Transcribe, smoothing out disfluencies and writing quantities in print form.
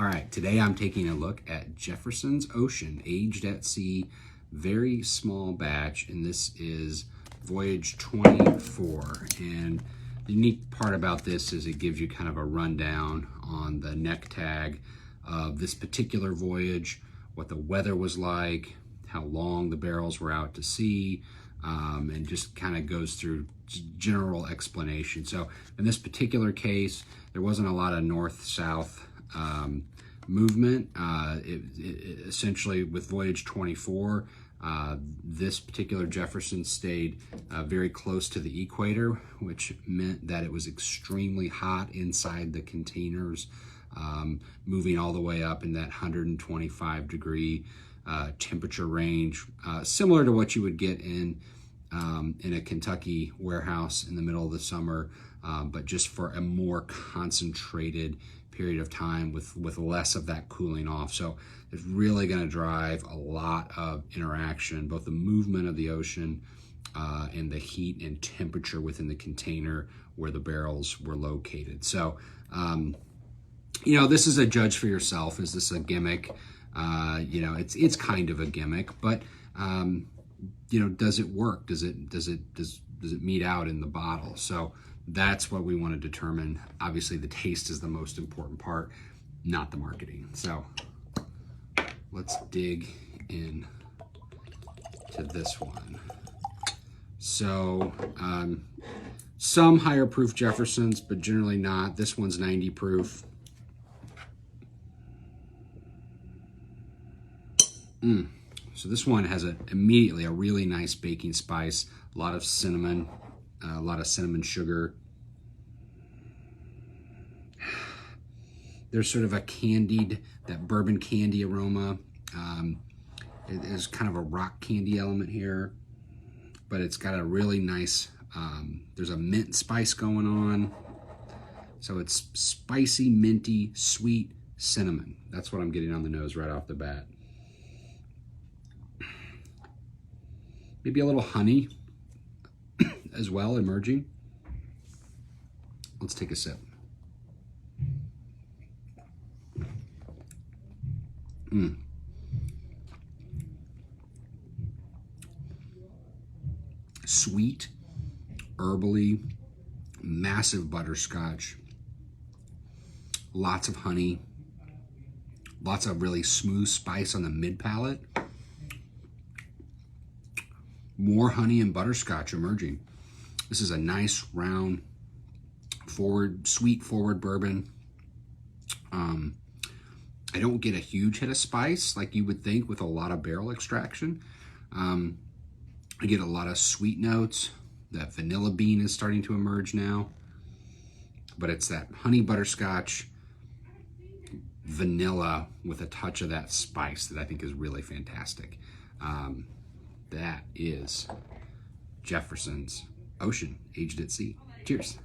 All right, today I'm taking a look at Jefferson's Ocean, aged at sea, very small batch, and this is Voyage 24. And the unique part about this is it gives you kind of a rundown on the neck tag of this particular voyage, what the weather was like, how long the barrels were out to sea, and just kind of goes through general explanation. So in this particular case, there wasn't a lot of north-south movement. Essentially with Voyage 24, this particular Jefferson stayed very close to the equator, which meant that it was extremely hot inside the containers, moving all the way up in that 125 degree temperature range, similar to what you would get in a Kentucky warehouse in the middle of the summer, but just for a more concentrated period of time with less of that cooling off. So it's really going to drive a lot of interaction, both the movement of the ocean and the heat and temperature within the container where the barrels were located. So, you know, this is a judge for yourself. Is this a gimmick? You know, it's kind of a gimmick, but you know, does it work? Does it meet out in the bottle? So that's what we want to determine. Obviously, the taste is the most important part, not the marketing. So let's dig in to this one. So some higher proof Jeffersons, but generally not. This one's 90 proof. So this one has immediately a really nice baking spice, a lot of cinnamon sugar. There's sort of a candied, that bourbon candy aroma. There's kind of a rock candy element here, but it's got a really nice, there's a mint spice going on. So it's spicy, minty, sweet cinnamon. That's what I'm getting on the nose right off the bat. Maybe a little honey as well emerging. Let's take a sip. Sweet, herbally, massive butterscotch, lots of honey, lots of really smooth spice on the mid-palate. More honey and butterscotch emerging. This is a nice, round, sweet forward bourbon. I don't get a huge hit of spice like you would think with a lot of barrel extraction. I get a lot of sweet notes. That vanilla bean is starting to emerge now. But it's that honey butterscotch, vanilla with a touch of that spice that I think is really fantastic. That is Jefferson's Ocean, aged at sea. Cheers.